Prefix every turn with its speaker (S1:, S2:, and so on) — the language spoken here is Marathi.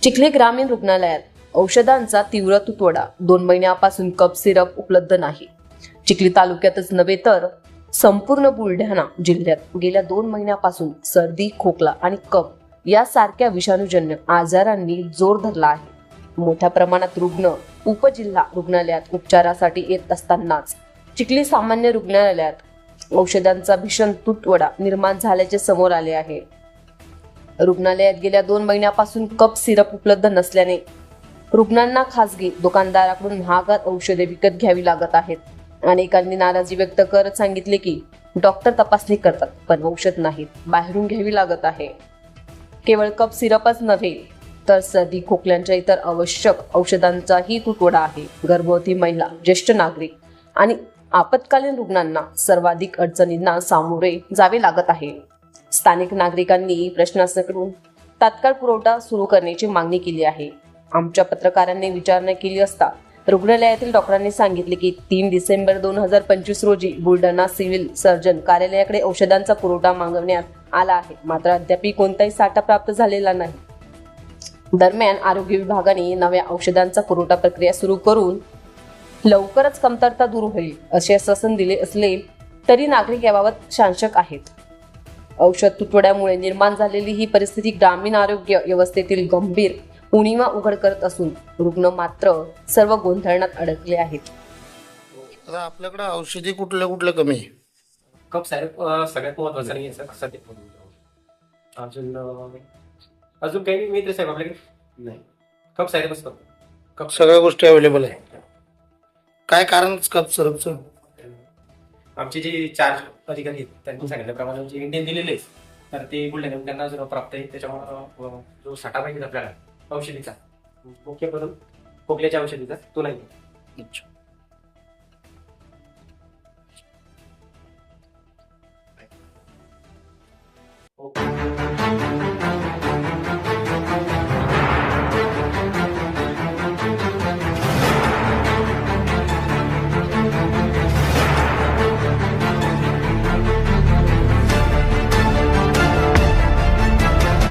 S1: चिखली ग्रामीण रुग्णालयात औषधांचा तीव्र तुटवडा, 2 महिन्यापासून कप सिरप उपलब्ध नाही. चिखली तालुक्यातच नव्हे तर संपूर्ण बुलढाणा जिल्ह्यात गेल्या 2 महिन्यापासून सर्दी, खोकला आणि कफ यासारख्या विषाणूजन्य आजारांनी जोर धरला आहे. मोठ्या प्रमाणात रुग्ण उपजिल्हा रुग्णालयात उपचारासाठी येत असतानाच चिखली सामान्य रुग्णालयात औषधांचा भीषण तुटवडा निर्माण झाल्याचे समोर आले आहे. रुग्णालयात गेल्या 2 महिन्यापासून कप सिरप उपलब्ध नसल्याने रुग्णांना खासगी दुकानदाराकडून महागात औषधे विकत घ्यावी लागत आहेत. अनेकांनी नाराजी व्यक्त करत सांगितले की डॉक्टर तपासणी करतात पण औषध नाहीत, बाहेरून घ्यावी लागत आहे. केवळ कप सिरपच नव्हे तर सर्दी खोकल्यांच्या इतर आवश्यक औषधांचाही तुटवडा आहे. गर्भवती महिला, ज्येष्ठ नागरिक आणि आपत्कालीन रुग्णांना सर्वाधिक अडचणींना सामोरे जावे लागत आहे. स्थानिक नागरिकांनी प्रशासनाकडून तात्काळ पुरवठा सुरू करण्याची मागणी केली आहे. आमच्या पत्रकारांनी विचारणा केली असता रुग्णालयातील डॉक्टरांनी सांगितले की 3 डिसेंबर 2025 रोजी बुलढाणा सिव्हिल सर्जन कार्यालयाकडे औषधांचा पुरवठा मागवण्यात आला आहे, मात्र अद्याप कोणताही साठा प्राप्त झालेला नाही. दरम्यान आरोग्य विभागाने नव्या औषधांचा पुरवठा प्रक्रिया सुरू करून लवकरच कमतरता दूर होईल असे आश्वासन दिले असले तरी नागरिक याबाबत साशंक आहेत. औषध तुटवड्यामुळे निर्माण झालेली ही परिस्थिती ग्रामीण आरोग्य व्यवस्थेतील गंभीर उणीवा उघड करत असून रुग्ण मात्र सर्व गोंधळात अडकले आहेत.
S2: आता आपल्याकडे औषधी कुठल्या कमी आहे?
S3: कप साहेब सगळ्यात महत्वाचं नाही आहे सर सध्या. अजून काही मित्र साहेब आपल्याकडे नाही. कप साहेब असतो. कप
S2: सगळ्या गोष्टी अवेलेबल आहे. काय कारण कप सिरपचं?
S3: आमचे जे चार्ज अधिकारी आहेत त्यांनी सांगितल्याप्रमाणे जे इंडियन दिलेले आहे तर ते बुलढाण्याहून त्यांना जर प्राप्त आहे. त्याच्यामुळे जो साठा पाहिजे आपल्याला औषधीचा मुख्य करून खोकल्याच्या औषधीचा तो नाही.
S2: अच्छा.